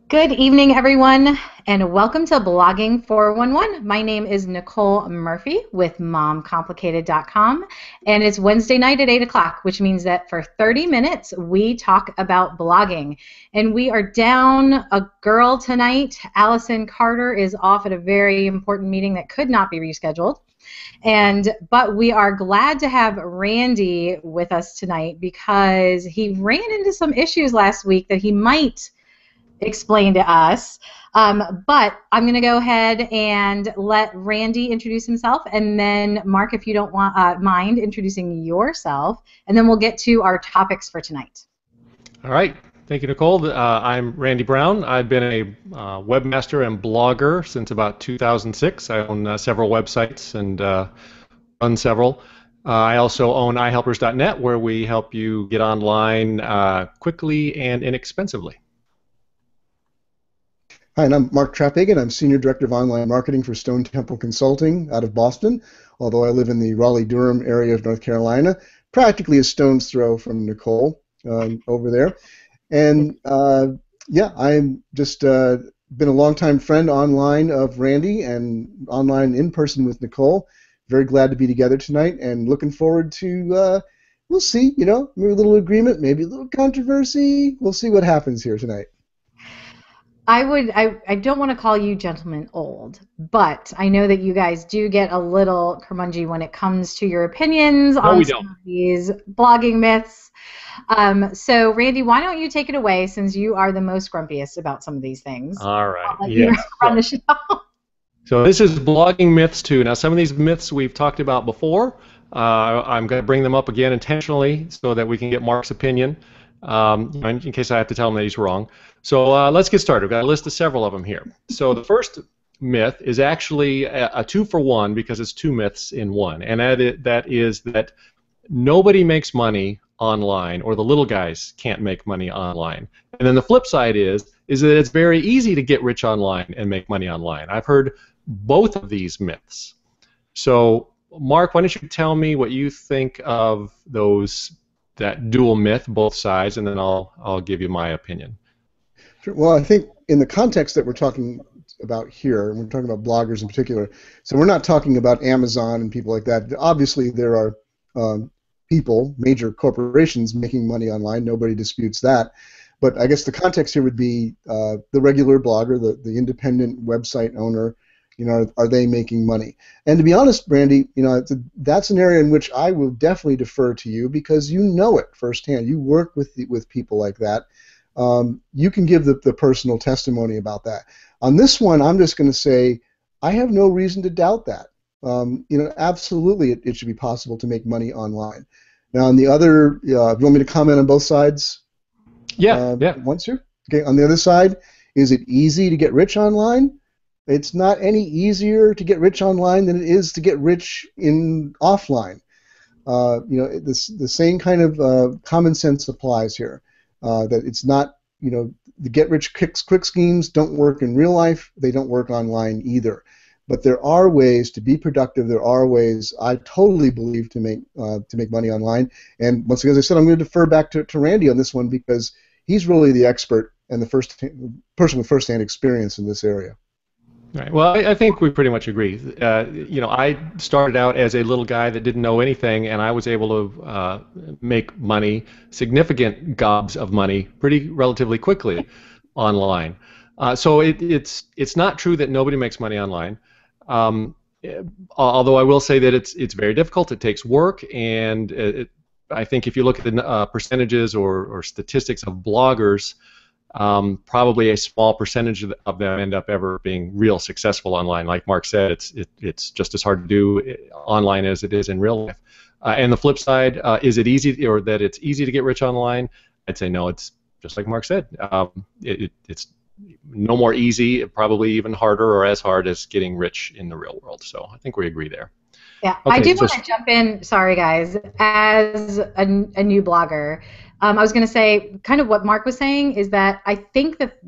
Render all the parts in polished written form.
Good evening, everyone, and welcome to Blogging 411. My name is Nicole Murphy with MomComplicated.com, and it's Wednesday night at 8 o'clock, which means that for 30 minutes we talk about blogging. And we are down a girl tonight. Allison Carter is off at a very important meeting that could not be rescheduled. But we are glad to have Randy with us tonight because he ran into some issues last week that he might explain to us. But I'm going to go ahead and let Randy introduce himself, and then Mark, if you don't mind introducing yourself, and then we'll get to our topics for tonight. All right. Thank you, Nicole. I'm Randy Brown. I've been a webmaster and blogger since about 2006. I own several websites and run several. I also own iHelpers.net, where we help you get online quickly and inexpensively. Hi, and I'm Mark Traphagen. I'm Senior Director of Online Marketing for Stone Temple Consulting out of Boston, although I live in the Raleigh-Durham area of North Carolina, practically a stone's throw from Nicole over there. And yeah, I'm just been a longtime friend online of Randy and online in person with Nicole. Very glad to be together tonight and looking forward to, we'll see, maybe a little agreement, maybe a little controversy. We'll see what happens here tonight. I don't want to call you gentlemen old, but I know that you guys do get a little curmudgeon when it comes to your opinions on some of these blogging myths. So, Randy, why don't you take it away since you are the most grumpiest about some of these things? All right. Yes. Run the show. So this is blogging myths too. Now, some of these myths we've talked about before. I'm going to bring them up again intentionally so that we can get Mark's opinion. In case I have to tell him that he's wrong. So let's get started. We've got a list of several of them here. So the first myth is actually a two-for-one because it's two myths in one, and that is that nobody makes money online, or the little guys can't make money online. And then the flip side is that it's very easy to get rich online and make money online. I've heard both of these myths. So Mark, why don't you tell me what you think of that dual myth, both sides, and then I'll give you my opinion. Sure. Well, I think in the context that we're talking about here, and we're talking about bloggers in particular, so we're not talking about Amazon and people like that. Obviously, there are people, major corporations, making money online. Nobody disputes that. But I guess the context here would be the regular blogger, the independent website owner. Are they making money? And to be honest, Randy, that's an area in which I will definitely defer to you because you know it firsthand. You work with people like that. You can give the personal testimony about that. On this one, I'm just going to say I have no reason to doubt that. Absolutely, it should be possible to make money online. Now, on the other, you want me to comment on both sides? Yeah. Once here. Okay. On the other side, is it easy to get rich online? It's not any easier to get rich online than it is to get rich in offline. The same kind of common sense applies here. That it's not, the get-rich-quick schemes don't work in real life. They don't work online either. But there are ways to be productive. There are ways, I totally believe, to make money online. And once again, as I said, I'm going to defer back to Randy on this one because he's really the expert and the person with first-hand experience in this area. Right. Well, I think we pretty much agree. I started out as a little guy that didn't know anything, and I was able to make money, significant gobs of money, relatively quickly online. So it's not true that nobody makes money online. Although I will say that it's very difficult. It takes work, and I think if you look at the percentages or statistics of bloggers, probably a small percentage of them end up ever being real successful online. Like Mark said, it's just as hard to do online as it is in real life. And the flip side, is it easy, or that it's easy to get rich online? I'd say no. It's just like Mark said. It's no more easy, probably even harder or as hard as getting rich in the real world. So I think we agree there. Yeah, okay, I do want to jump in, sorry guys, as a new blogger. I was going to say, kind of what Mark was saying is that I think that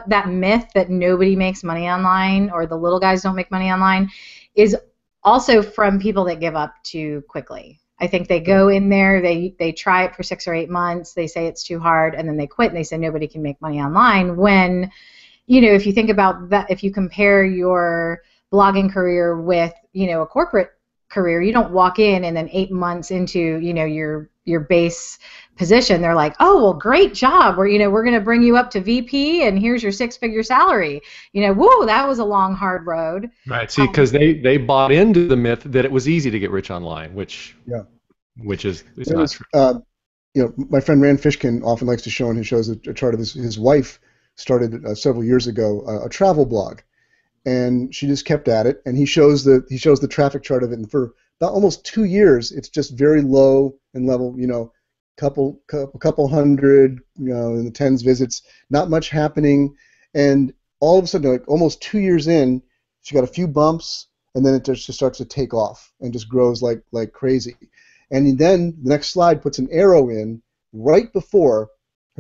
that myth that nobody makes money online or the little guys don't make money online is also from people that give up too quickly. I think they go in there, they try it for 6 or 8 months, they say it's too hard, and then they quit and they say nobody can make money online when if you think about that, if you compare your blogging career with, a corporate career, you don't walk in and then 8 months into, your base position, they're like, oh, well, great job. We're going to bring you up to VP and here's your 6-figure salary. Whoa, that was a long, hard road. Right. See, because they bought into the myth that it was easy to get rich online, which is not true. My friend Rand Fishkin often likes to show in his shows a chart of his wife started several years ago a travel blog, and she just kept at it. And he shows the traffic chart of it, and for about almost 2 years, it's just very low and level. Couple hundred, in the tens visits, not much happening, and all of a sudden, like almost 2 years in, she got a few bumps, and then it just starts to take off and just grows like crazy. And then the next slide puts an arrow in right before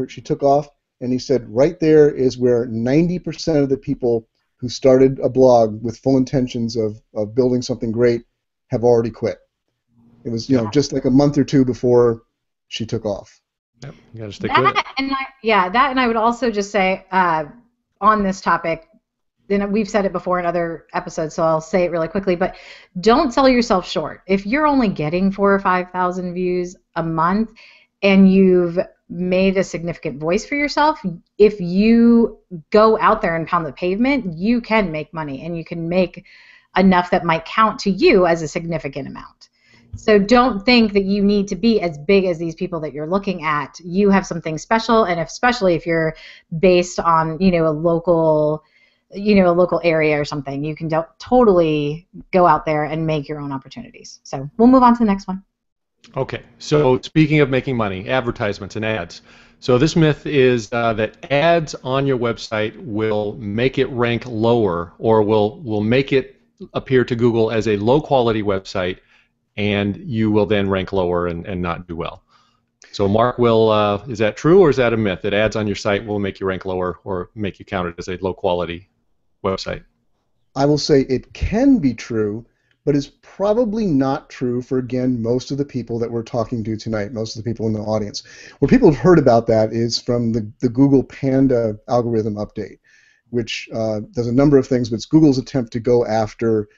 she took off, and he said right there is where 90% of the people who started a blog with full intentions of building something great have already quit. It was just like a month or two before she took off. Yep, you got to stick with it. And I would also just say on this topic, and we've said it before in other episodes, so I'll say it really quickly, but don't sell yourself short. If you're only getting 4,000 or 5,000 views a month and you've made a significant voice for yourself, if you go out there and pound the pavement, you can make money, and you can make enough that might count to you as a significant amount. So don't think that you need to be as big as these people that you're looking at. You have something special, and especially if you're based on, a local area or something, you can totally go out there and make your own opportunities. So we'll move on to the next one. Okay, so speaking of making money, advertisements and ads. So this myth is that ads on your website will make it rank lower, or will make it appear to Google as a low-quality website, and you will then rank lower and not do well. So Mark, is that true, or is that a myth, that ads on your site will make you rank lower or make you counted as a low-quality website? I will say it can be true, but is probably not true for, again, most of the people that we're talking to tonight, most of the people in the audience. Where people have heard about that is from the Google Panda algorithm update, which does a number of things, but it's Google's attempt to go after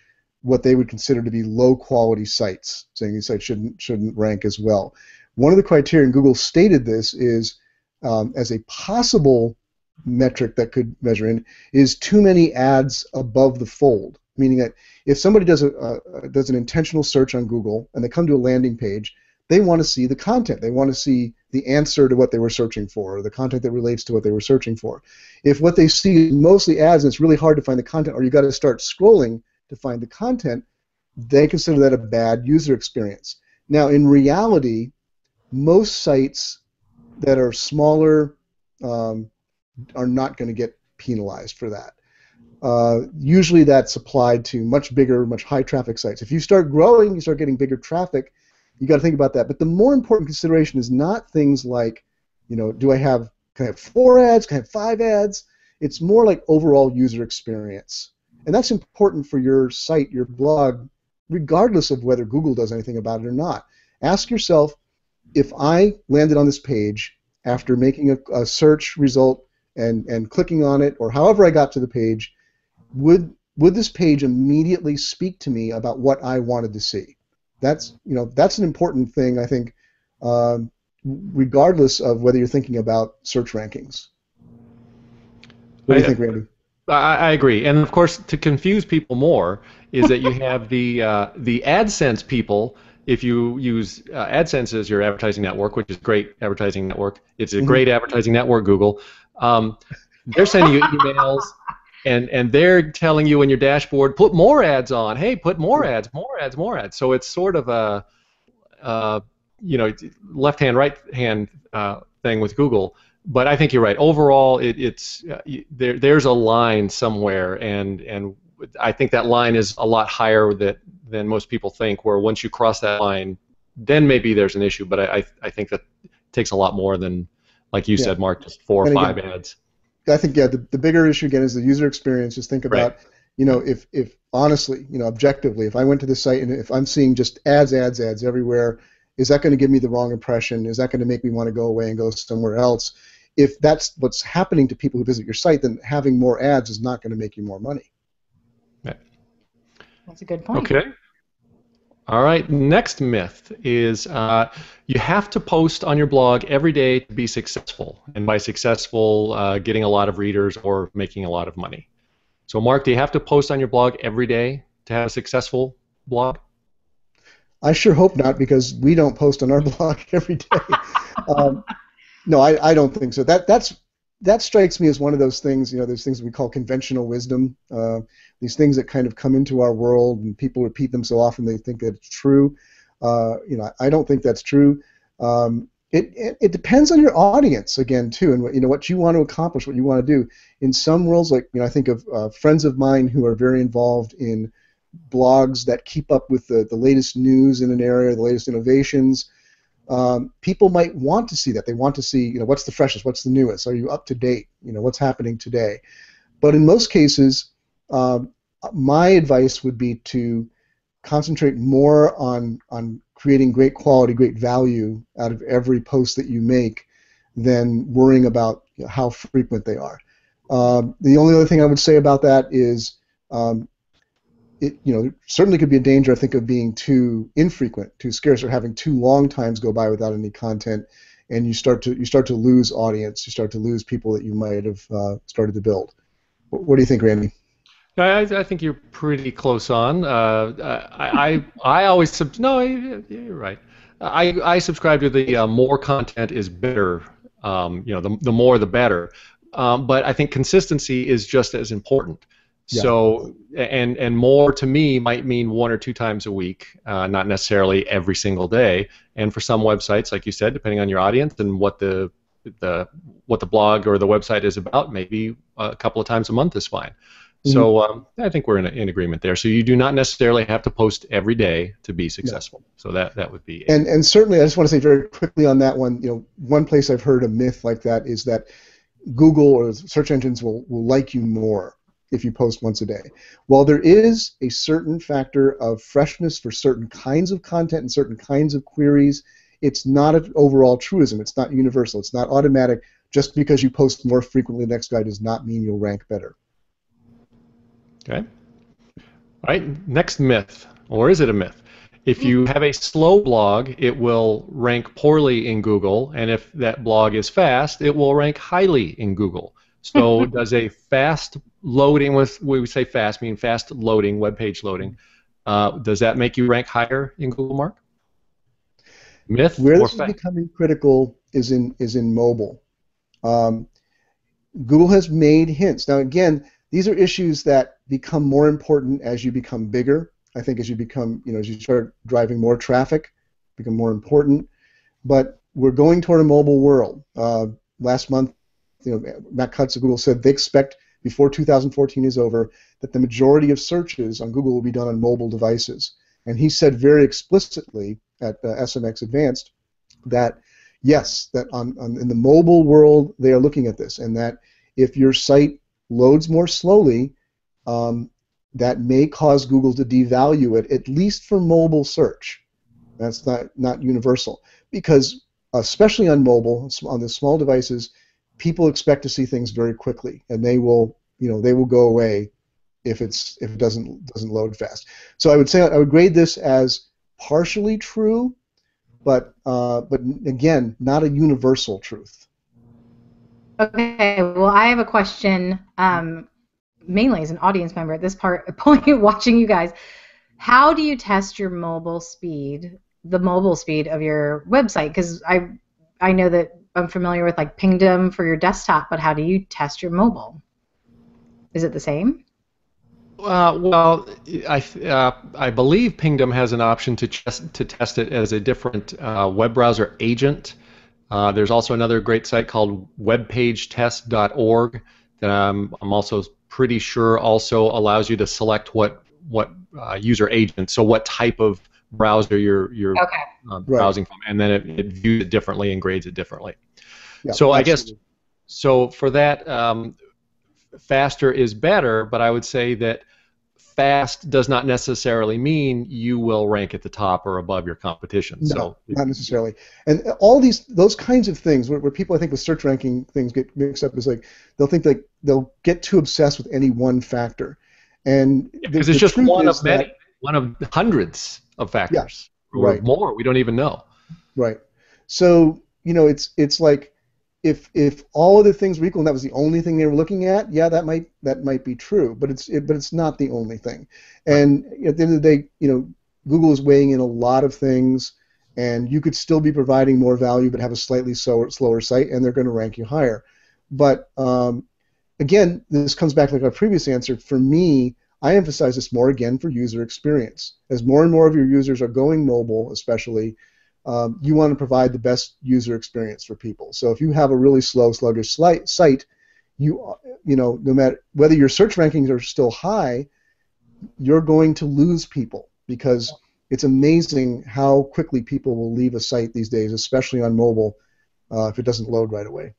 what they would consider to be low-quality sites, saying these sites shouldn't rank as well. One of the criteria, and Google stated this, is as a possible metric that could measure in, is too many ads above the fold, meaning that if somebody does an intentional search on Google and they come to a landing page, they want to see the content. They want to see the answer to what they were searching for, or the content that relates to what they were searching for. If what they see is mostly ads and it's really hard to find the content, or you got to start scrolling to find the content, they consider that a bad user experience. Now, in reality, most sites that are smaller are not going to get penalized for that. Usually that's applied to much bigger, much high traffic sites. If you start growing, you start getting bigger traffic, you got to think about that. But the more important consideration is not things like, can I have 4 ads, can I have 5 ads? It's more like overall user experience. And that's important for your site, your blog, regardless of whether Google does anything about it or not. Ask yourself, if I landed on this page after making a search result and clicking on it, or however I got to the page, would this page immediately speak to me about what I wanted to see? That's an important thing, I think, regardless of whether you're thinking about search rankings. What do you think, Randy? I agree, and of course, to confuse people more, is that you have the AdSense people. If you use AdSense as your advertising network, which is a great advertising network, it's a great advertising network, Google. They're sending you emails, and they're telling you in your dashboard, put more ads on. Hey, put more ads, more ads, more ads. So it's sort of a left hand, right hand thing with Google. But I think you're right. Overall, there's a line somewhere, and I think that line is a lot higher than most people think. Where once you cross that line, then maybe there's an issue. But I think that takes a lot more than, like you said, Mark, just 4 or 5 ads. I think the bigger issue again is the user experience. Just think about if honestly, objectively, if I went to the site and if I'm seeing just ads everywhere, is that going to give me the wrong impression? Is that going to make me want to go away and go somewhere else? if that's what's happening to people who visit your site, then having more ads is not going to make you more money. Yeah. That's a good point. Okay. All right. Next myth is you have to post on your blog every day to be successful, and by successful, getting a lot of readers or making a lot of money. So, Mark, do you have to post on your blog every day to have a successful blog? I sure hope not, because we don't post on our blog every day. No, I don't think so. That strikes me as one of those things, those things we call conventional wisdom, these things that kind of come into our world and people repeat them so often they think that it's true. I don't think that's true. It depends on your audience again too, and what you want to accomplish, what you want to do. In some worlds, like I think of friends of mine who are very involved in blogs that keep up with the latest news in an area, the latest innovations. People might want to see that. They want to see, what's the freshest, what's the newest, are you up to date, what's happening today. But in most cases, my advice would be to concentrate more on creating great quality, great value out of every post that you make than worrying about how frequent they are. The only other thing I would say about that is it certainly could be a danger, I think, of being too infrequent, too scarce, or having too long times go by without any content, and you start to lose audience. You start to lose people that you might have started to build. What do you think, Randy? I think you're pretty close on. I always no, you're right. I subscribe to the more content is better. The more the better. But I think consistency is just as important. Yeah. So, and more to me might mean 1 or 2 times a week, not necessarily every single day. And for some websites, like you said, depending on your audience and what the blog or the website is about, maybe a couple of times a month is fine. Mm-hmm. So I think we're in agreement there. So you do not necessarily have to post every day to be successful. Yeah. So that would be. And certainly, I just want to say very quickly on that one. One place I've heard a myth like that is that Google or search engines will like you more if you post once a day. While there is a certain factor of freshness for certain kinds of content and certain kinds of queries, it's not an overall truism. It's not universal. It's not automatic. Just because you post more frequently the next guy does not mean you'll rank better. Okay. All right, next myth, or is it a myth? If you have a slow blog, it will rank poorly in Google, and if that blog is fast, it will rank highly in Google. So does a fast loading, when we say fast, mean fast loading, web page loading, does that make you rank higher in Google, Mark? Myth Where or this fact? is becoming critical is in mobile. Google has made hints. Now again, these are issues that become more important as you become bigger. I think as you become, as you start driving more traffic, become more important. But we're going toward a mobile world. Last month, Matt Cutts of Google said they expect before 2014 is over that the majority of searches on Google will be done on mobile devices. And he said very explicitly at SMX Advanced that yes, that in the mobile world they are looking at this, and that if your site loads more slowly, that may cause Google to devalue it, at least for mobile search. That's not universal, because especially on mobile, on the small devices, people expect to see things very quickly, and they will go away if it doesn't load fast. So I would say I would grade this as partially true, but again, not a universal truth. Okay, well, I have a question, mainly as an audience member at this point, watching you guys. How do you test your mobile speed, the mobile speed of your website? Because I know that I'm familiar with like Pingdom for your desktop, but how do you test your mobile? Is it the same? Well, I believe Pingdom has an option to test it as a different web browser agent. There's also another great site called webpagetest.org that I'm also pretty sure also allows you to select what user agent, so what type of browser you're okay. Browsing from, and then it views it differently and grades it differently. Yeah, so absolutely. I guess so for that, faster is better, but I would say that fast does not necessarily mean you will rank at the top or above your competition. No, So not necessarily. And all those kinds of things where people, I think, with search ranking things get mixed up is like they'll think like they'll get too obsessed with any one factor. And because the it's just truth one is of many, that, one of hundreds of yeah, factors, or right. more. We don't even know. Right. So, it's like if all of the things were equal and that was the only thing they were looking at, yeah, that might be true, but it's not the only thing. Right. And at the end of the day, Google is weighing in a lot of things, and you could still be providing more value but have a slightly slower site, and they're going to rank you higher. But again, this comes back like our previous answer. For me, I emphasize this more again for user experience. As more and more of your users are going mobile, especially, you want to provide the best user experience for people. So if you have a really slow, sluggish site, no matter whether your search rankings are still high, you're going to lose people because it's amazing how quickly people will leave a site these days, especially on mobile, if it doesn't load right away.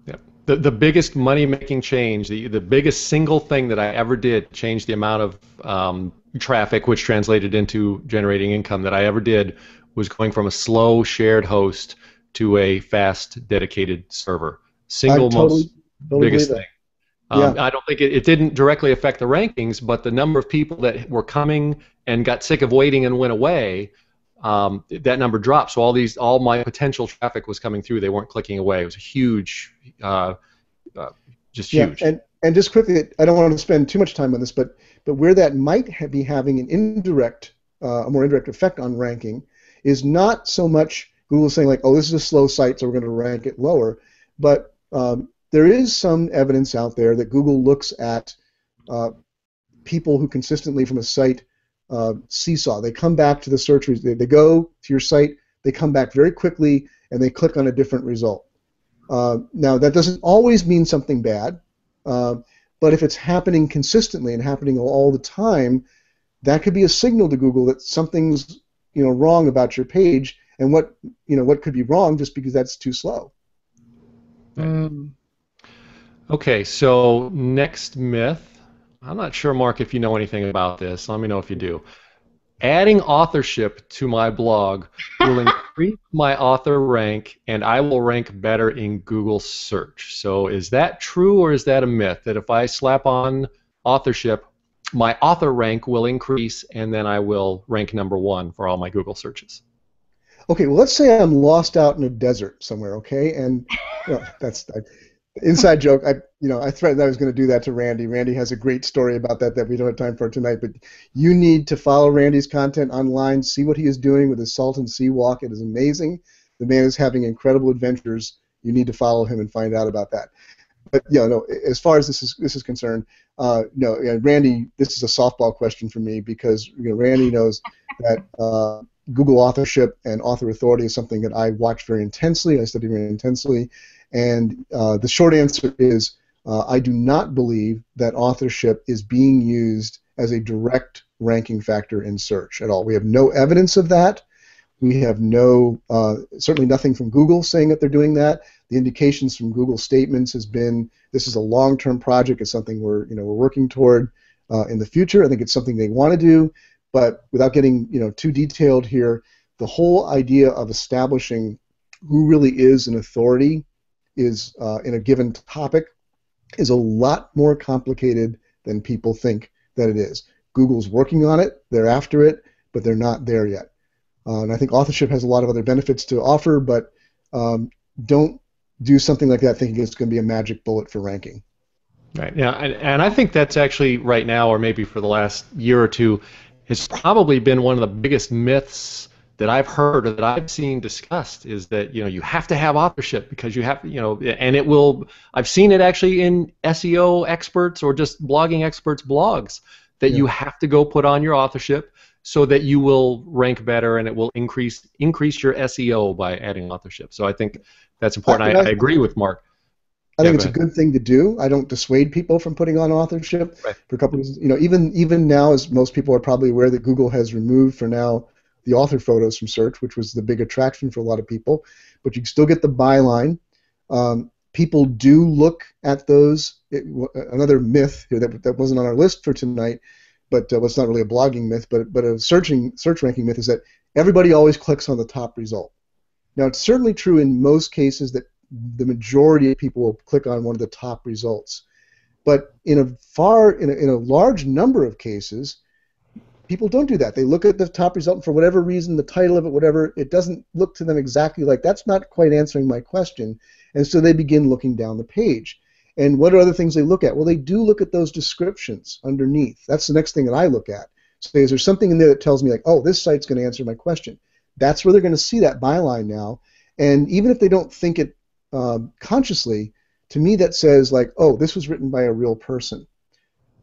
Yeah. The biggest money-making change, the biggest single thing that I ever did change the amount of traffic, which translated into generating income that I ever did, was going from a slow shared host to a fast dedicated server. Single Totally biggest believe thing. that. Yeah. I don't think it didn't directly affect the rankings, but the number of people that were coming and got sick of waiting and went away, that number dropped. So all my potential traffic was coming through. They weren't clicking away. It was a huge, just huge. Yeah, and just quickly, I don't want to spend too much time on this, but where that might be having an a more indirect effect on ranking is not so much Google saying like, oh, this is a slow site, so we're going to rank it lower, but there is some evidence out there that Google looks at people who consistently from a site seesaw. They come back to the search, they go to your site, they come back very quickly, and they click on a different result. Now, that doesn't always mean something bad, but if it's happening consistently and happening all the time, that could be a signal to Google that something's wrong about your page, and what could be wrong just because that's too slow. Okay, so next myth. I'm not sure, Mark, if you know anything about this. Let me know if you do. Adding authorship to my blog will increase my author rank, and I will rank better in Google search. So is that true, or is that a myth, that if I slap on authorship, my author rank will increase, and then I will rank #1 for all my Google searches? Okay, well, let's say I'm lost out in a desert somewhere, okay? And that's inside joke. I threatened I was going to do that to Randy. Randy has a great story about that we don't have time for tonight. But you need to follow Randy's content online. See what he is doing with his Salton Sea Walk. It is amazing. The man is having incredible adventures. You need to follow him and find out about that. But no. As far as this is concerned, no. Randy, this is a softball question for me because Randy knows that Google authorship and author authority is something that I watch very intensely. I study very intensely. And the short answer is I do not believe that authorship is being used as a direct ranking factor in search at all. We have no evidence of that. We have certainly nothing from Google saying that they're doing that. The indications from Google statements has been this is a long-term project. It's something we're working toward in the future. I think it's something they want to do, but without getting too detailed here, the whole idea of establishing who really is an authority is in a given topic is a lot more complicated than people think that it is. Google's working on it, they're after it, but they're not there yet. And I think authorship has a lot of other benefits to offer, but don't do something like that thinking it's going to be a magic bullet for ranking. Right. Yeah, and I think that's actually right now, or maybe for the last year or two, has probably been one of the biggest myths that I've heard or that I've seen discussed, is that you have to have authorship because you have and it will. I've seen it actually in SEO experts or just blogging experts' blogs that you have to go put on your authorship so that you will rank better and it will increase your SEO by adding authorship. So I think that's important. I agree with Mark. I think it's a good thing to do. I don't dissuade people from putting on authorship for a couple of reasons. Even now, as most people are probably aware, that Google has removed for now the author photos from search, which was the big attraction for a lot of people. But you can still get the byline. People do look at those. Another myth here that wasn't on our list for tonight. but what's not really a blogging myth, but a search ranking myth is that everybody always clicks on the top result. Now, it's certainly true in most cases that the majority of people will click on one of the top results. But in a large number of cases, people don't do that. They look at the top result, and for whatever reason, the title of it, whatever, it doesn't look to them exactly like, that's not quite answering my question. And so they begin looking down the page. And what are other things they look at? Well, they do look at those descriptions underneath. That's the next thing that I look at. So is there something in there that tells me, like, oh, this site's going to answer my question? That's where they're going to see that byline now. And even if they don't think it consciously, to me that says, like, oh, this was written by a real person.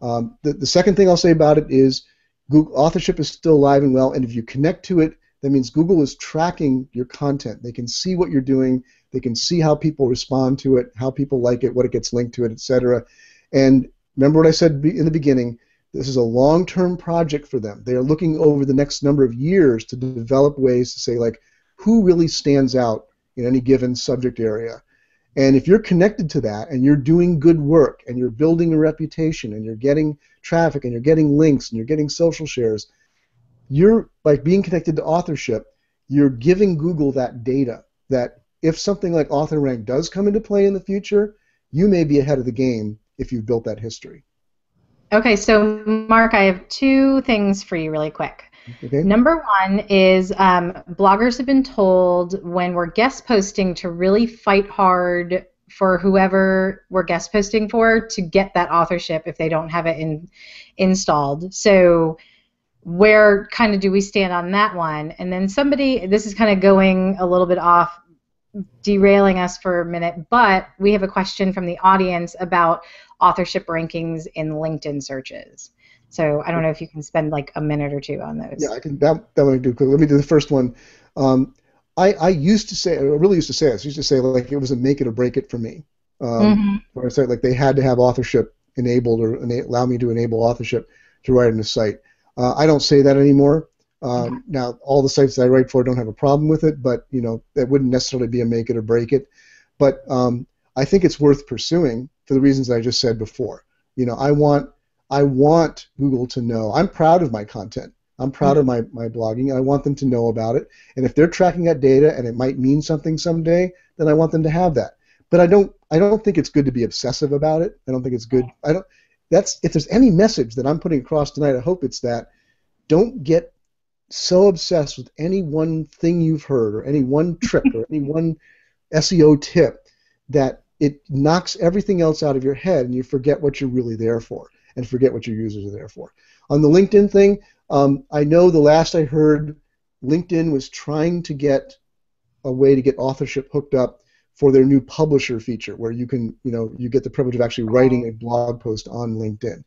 The second thing I'll say about it is Google authorship is still alive and well, and if you connect to it, that means Google is tracking your content. They can see what you're doing. They can see how people respond to it, how people like it, what it gets linked to it, etc. And remember what I said in the beginning, this is a long-term project for them. They are looking over the next number of years to develop ways to say, like, who really stands out in any given subject area. And if you're connected to that and you're doing good work and you're building a reputation and you're getting traffic and you're getting links and you're getting social shares, you're, by being connected to authorship, you're giving Google that data that if something like author rank does come into play in the future, you may be ahead of the game if you've built that history. Okay, so Mark, I have two things for you really quick. Okay. Number one is bloggers have been told when we're guest posting to really fight hard for whoever we're guest posting for to get that authorship if they don't have it installed. So where kind of do we stand on that one? And then this is kind of going a little bit off, derailing us for a minute, but we have a question from the audience about authorship rankings in LinkedIn searches. So I don't know if you can spend like a minute or two on those. Yeah, I can. That one I do quick. Let me do the first one. I used to say, I really used to say this. I used to say, like, it was a make it or break it for me. Where I said, like, they had to have authorship enabled or allow me to enable authorship to write on a site. I don't say that anymore. Now, all the sites that I write for don't have a problem with it, but that wouldn't necessarily be a make it or break it. But I think it's worth pursuing for the reasons I just said before. I want Google to know. I'm proud of my content. I'm proud of my blogging. I want them to know about it. And if they're tracking that data and it might mean something someday, then I want them to have that. But I don't think it's good to be obsessive about it. I don't think it's good. If there's any message that I'm putting across tonight, I hope it's that don't get so obsessed with any one thing you've heard or any one trick or any one SEO tip that it knocks everything else out of your head and you forget what you're really there for and forget what your users are there for. On the LinkedIn thing, I know the last I heard, LinkedIn was trying to get a way to get authorship hooked up for their new publisher feature, where you can, you get the privilege of actually writing a blog post on LinkedIn.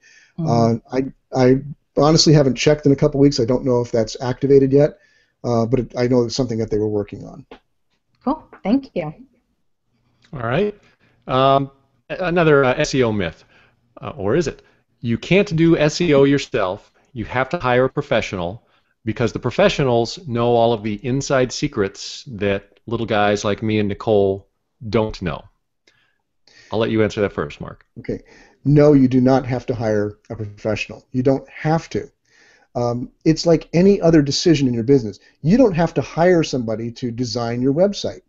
I honestly haven't checked in a couple weeks. I don't know if that's activated yet, but I know it's something that they were working on. Cool. Thank you. All right. Another SEO myth, or is it? You can't do SEO yourself. You have to hire a professional because the professionals know all of the inside secrets that little guys like me and Nicole don't know. I'll let you answer that first, Mark. Okay. No, you do not have to hire a professional. You don't have to. It's like any other decision in your business. You don't have to hire somebody to design your website.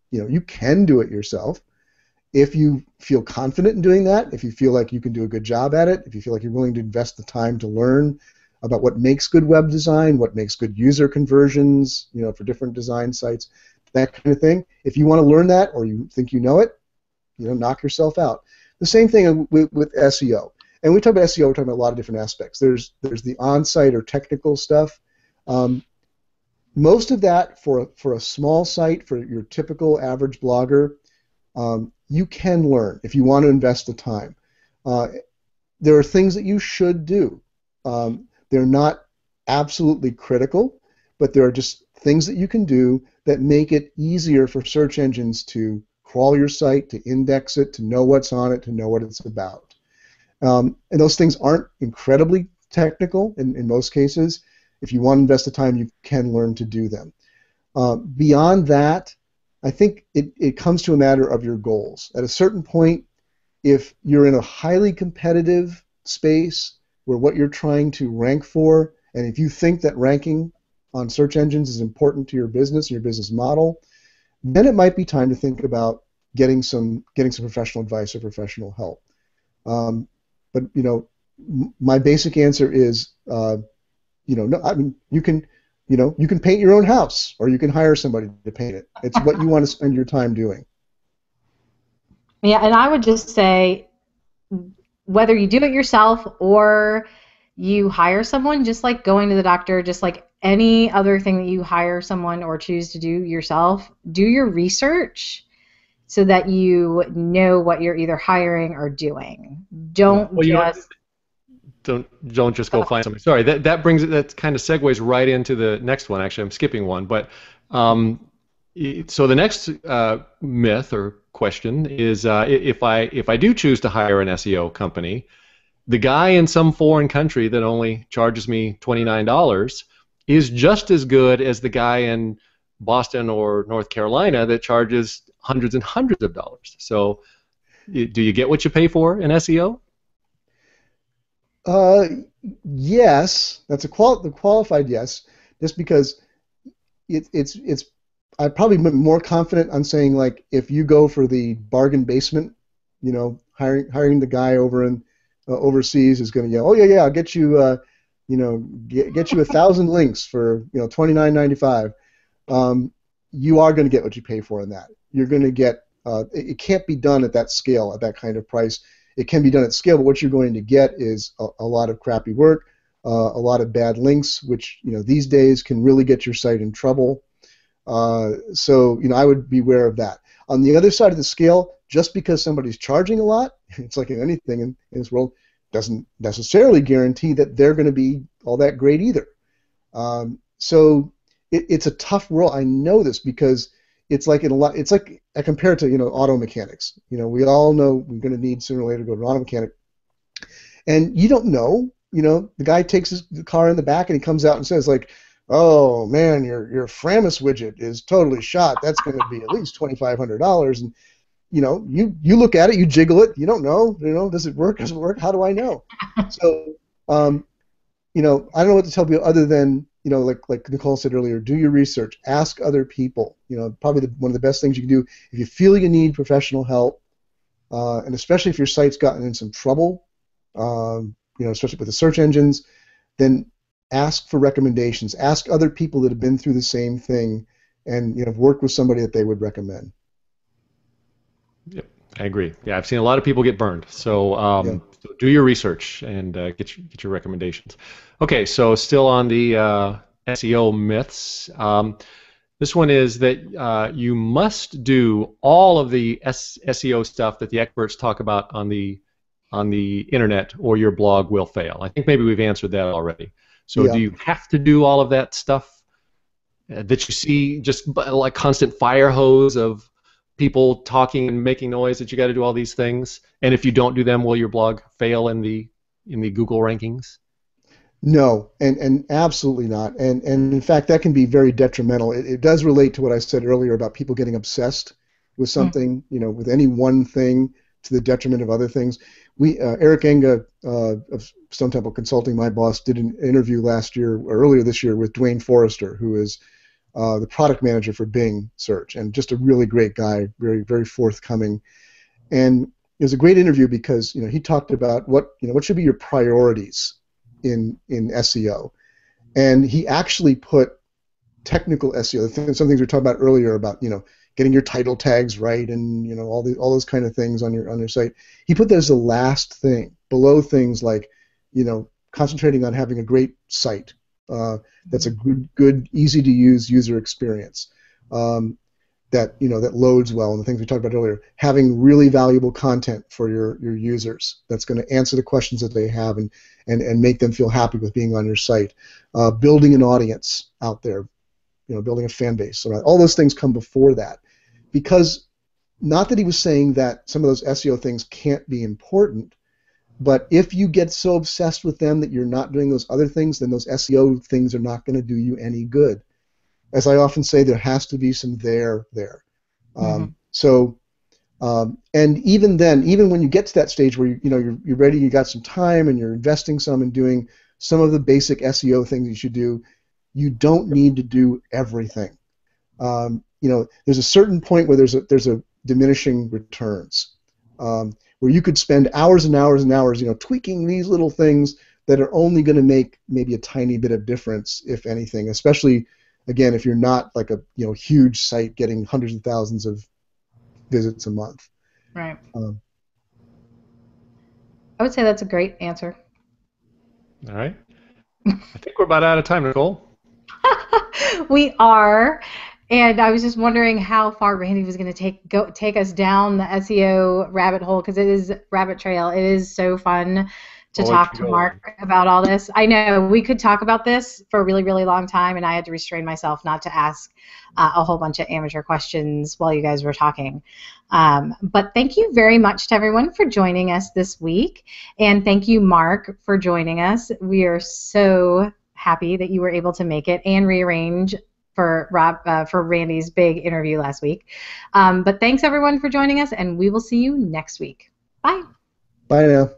You can do it yourself. If you feel confident in doing that, if you feel like you can do a good job at it, if you feel like you're willing to invest the time to learn about what makes good web design, what makes good user conversions, for different design sites, that kind of thing. If you want to learn that or you think you know it, knock yourself out. The same thing with SEO. And when we talk about SEO, we're talking about a lot of different aspects. There's the on-site or technical stuff. Most of that for a small site, for your typical average blogger, you can learn if you want to invest the time. There are things that you should do. They're not absolutely critical, but there are just things that you can do that make it easier for search engines to crawl your site, to index it, to know what's on it, to know what it's about. And those things aren't incredibly technical in most cases. If you want to invest the time, you can learn to do them. Beyond that, I think it comes to a matter of your goals. At a certain point, if you're in a highly competitive space where what you're trying to rank for, and if you think that ranking on search engines is important to your business, your business model, then it might be time to think about getting some professional advice or professional help. But my basic answer is, no, I mean, you can paint your own house, or you can hire somebody to paint it. It's what you want to spend your time doing. Yeah, and I would just say, whether you do it yourself or you hire someone, just like going to the doctor, just like any other thing that you hire someone or choose to do yourself, do your research so that you know what you're either hiring or doing. Don't don't just go find something. Sorry, that kind of segues right into the next one. Actually, I'm skipping one, but so the next myth or question is, if I do choose to hire an SEO company, the guy in some foreign country that only charges me $29 is just as good as the guy in Boston or North Carolina that charges hundreds and hundreds of dollars. So, do you get what you pay for in SEO? Yes, that's the qualified yes. Just because it's I'm probably more confident on saying, like, if you go for the bargain basement, hiring the guy over in overseas is going to yell, oh yeah, I'll get you get you 1,000 links for $29.95. You are going to get what you pay for in that. You're going to get it can't be done at that scale, at that kind of price. It can be done at scale, but what you're going to get is a lot of crappy work, a lot of bad links, which these days can really get your site in trouble. So I would beware of that. On the other side of the scale, just because somebody's charging a lot, it's like in anything in this world, doesn't necessarily guarantee that they're going to be all that great either. So it's a tough world. I know this because it's like it's like I compare it to auto mechanics. We all know we're going to need sooner or later to go to an auto mechanic, and you don't know. The guy takes the car in the back and he comes out and says, like, oh man, your Framus widget is totally shot. That's going to be at least $2,500. And you look at it, you jiggle it, you don't know. Does it work? Does it work? How do I know? So I don't know what to tell people other than like Nicole said earlier, do your research, ask other people. Probably one of the best things you can do if you feel you need professional help, and especially if your site's gotten in some trouble, especially with the search engines, then ask for recommendations. Ask other people that have been through the same thing, and work with somebody that they would recommend. Yep, I agree. Yeah, I've seen a lot of people get burned. So, so do your research and get your recommendations. Okay, so still on the SEO myths. This one is that you must do all of the SEO stuff that the experts talk about on the internet, or your blog will fail. I think maybe we've answered that already. So do you have to do all of that stuff that you see, just like constant fire hose of people talking and making noise, that you got to do all these things? And if you don't do them, will your blog fail in the Google rankings? No, and absolutely not. And in fact, that can be very detrimental. It does relate to what I said earlier about people getting obsessed with something, with any one thing, to the detriment of other things. Eric Enga of Stone Temple Consulting, my boss, did an interview earlier this year with Dwayne Forrester, who is the product manager for Bing Search, and just a really great guy, very, very forthcoming. And it was a great interview because he talked about what should be your priorities in SEO, and he actually put technical SEO, some things we were talking about earlier about getting your title tags right, and all those kind of things on your site. He put that as the last thing, below things like concentrating on having a great site that's a good, easy to use user experience, that loads well, and the things we talked about earlier. Having really valuable content for your users that's going to answer the questions that they have and make them feel happy with being on your site. Building an audience out there, building a fan base. So all those things come before that. Because, not that he was saying that some of those SEO things can't be important, but if you get so obsessed with them that you're not doing those other things, then those SEO things are not going to do you any good. As I often say, there has to be some there. So And even then, even when you get to that stage where you're ready, you got some time, and you're investing some in doing some of the basic SEO things you should do, you don't need to do everything. There's a certain point where there's a diminishing returns, where you could spend hours and hours and hours, tweaking these little things that are only going to make maybe a tiny bit of difference, if anything. Especially, again, if you're not like a huge site getting hundreds of thousands of visits a month. Right. I would say that's a great answer. All right. I think we're about out of time, Nicole. We are. And I was just wondering how far Randy was going to take us down the SEO rabbit hole, because it is rabbit trail. It is so fun to talk to Mark about all this. I know we could talk about this for a really, really long time, and I had to restrain myself not to ask a whole bunch of amateur questions while you guys were talking. But thank you very much to everyone for joining us this week, and thank you, Mark, for joining us. We are so happy that you were able to make it and rearrange for Randy's big interview last week. But thanks everyone for joining us, and we will see you next week. Bye. Bye now.